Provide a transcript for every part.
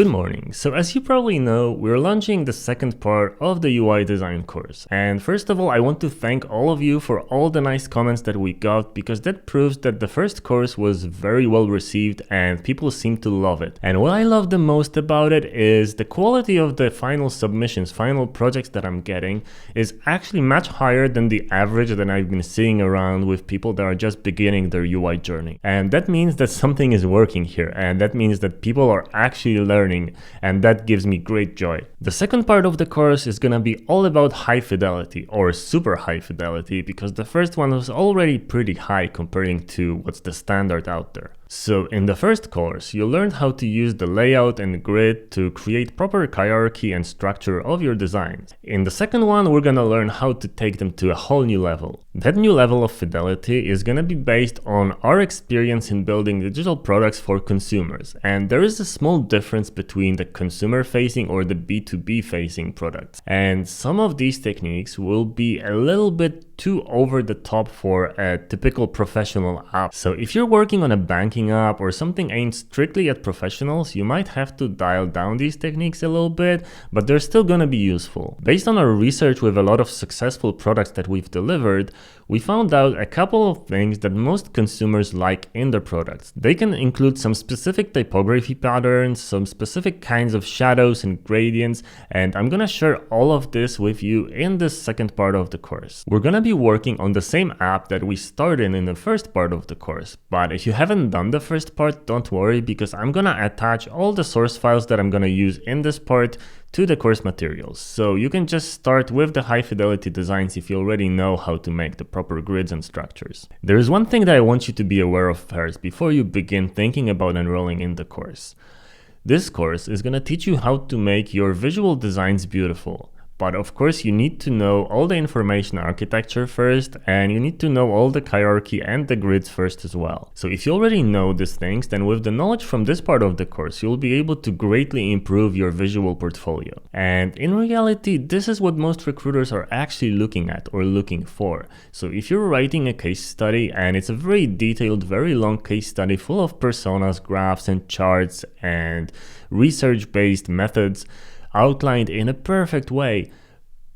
Good morning. So as you probably know, we're launching the second part of the UI design course. And first of all, I want to thank all of you for all the nice comments that we got, because that proves that the first course was very well received and people seem to love it. And what I love the most about it is the quality of the final submissions, final projects that I'm getting is actually much higher than the average that I've been seeing around with people that are just beginning their UI journey. And that means that something is working here, and that means that people are actually learning, and that gives me great joy. The second part of the course is gonna be all about high fidelity or super high fidelity, because the first one was already pretty high comparing to what's the standard out there. So in the first course, you learned how to use the layout and grid to create proper hierarchy and structure of your designs. In the second one, we're gonna learn how to take them to a whole new level. That new level of fidelity is gonna be based on our experience in building digital products for consumers. And there is a small difference between the consumer facing or the B2B facing products. And some of these techniques will be a little bit too over the top for a typical professional app. So if you're working on a banking app or something aimed strictly at professionals, you might have to dial down these techniques a little bit, but they're still gonna be useful. Based on our research with a lot of successful products that we've delivered, we found out a couple of things that most consumers like in their products. They can include some specific typography patterns, some specific kinds of shadows and gradients, and I'm gonna share all of this with you in this second part of the course. We're gonna be working on the same app that we started in the first part of the course, but if you haven't done the first part, don't worry, because I'm gonna attach all the source files that I'm gonna use in this part to the course materials. So you can just start with the high fidelity designs if you already know how to make the proper grids and structures. There is one thing that I want you to be aware of first before you begin thinking about enrolling in the course. This course is gonna teach you how to make your visual designs beautiful. But of course you need to know all the information architecture first, and you need to know all the hierarchy and the grids first as well. So if you already know these things, then with the knowledge from this part of the course, you'll be able to greatly improve your visual portfolio. And in reality, this is what most recruiters are actually looking at or looking for. So if you're writing a case study and it's a very detailed, very long case study full of personas, graphs and charts and research-based methods, outlined in a perfect way,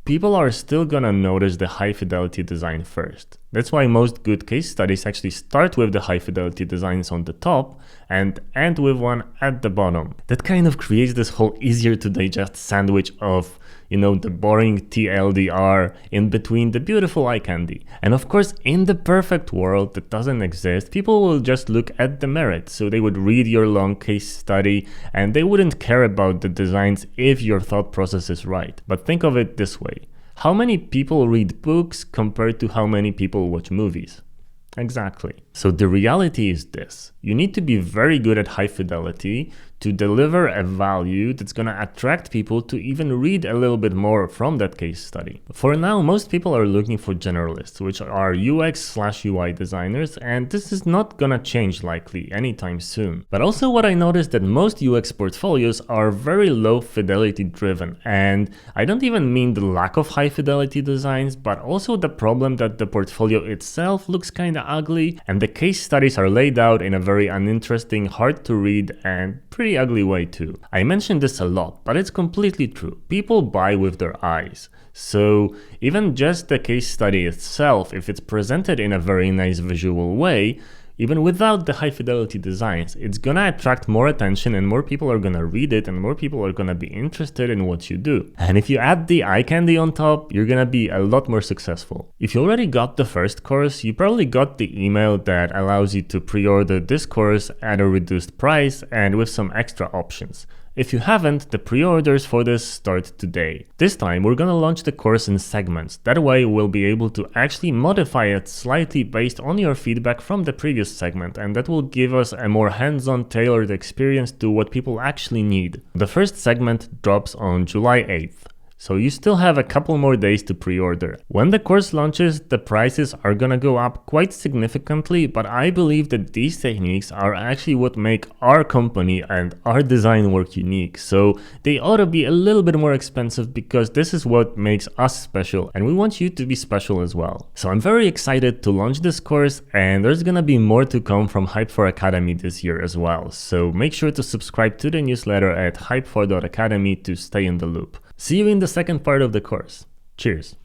people are still gonna notice the high fidelity design first. That's why most good case studies actually start with the high fidelity designs on the top and end with one at the bottom. That kind of creates this whole easier to digest sandwich of, you know, the boring TLDR in between the beautiful eye candy. And of course, in the perfect world that doesn't exist, people will just look at the merit. So they would read your long case study and they wouldn't care about the designs if your thought process is right. But think of it this way. How many people read books compared to how many people watch movies? Exactly. So the reality is this. You need to be very good at high fidelity to deliver a value that's going to attract people to even read a little bit more from that case study. For now, most people are looking for generalists, which are UX/UI designers, and this is not going to change likely anytime soon. But also what I noticed that most UX portfolios are very low fidelity driven, and I don't even mean the lack of high fidelity designs, but also the problem that the portfolio itself looks kind of ugly, and the case studies are laid out in a very uninteresting, hard to read, and pretty ugly way too. I mention this a lot, but it's completely true. People buy with their eyes. So even just the case study itself, if it's presented in a very nice visual way, even without the high fidelity designs, it's gonna attract more attention and more people are gonna read it and more people are gonna be interested in what you do. And if you add the eye candy on top, you're gonna be a lot more successful. If you already got the first course, you probably got the email that allows you to pre-order this course at a reduced price and with some extra options. If you haven't, the pre-orders for this start today. This time we're gonna launch the course in segments. That way we'll be able to actually modify it slightly based on your feedback from the previous segment, and that will give us a more hands-on tailored experience to what people actually need. The first segment drops on July 8th. so you still have a couple more days to pre-order. When the course launches, the prices are gonna go up quite significantly, but I believe that these techniques are actually what make our company and our design work unique, so they ought to be a little bit more expensive because this is what makes us special, and we want you to be special as well. So I'm very excited to launch this course, and there's gonna be more to come from Hype4 Academy this year as well, so make sure to subscribe to the newsletter at hype4.academy to stay in the loop. See you in the second part of the course. Cheers!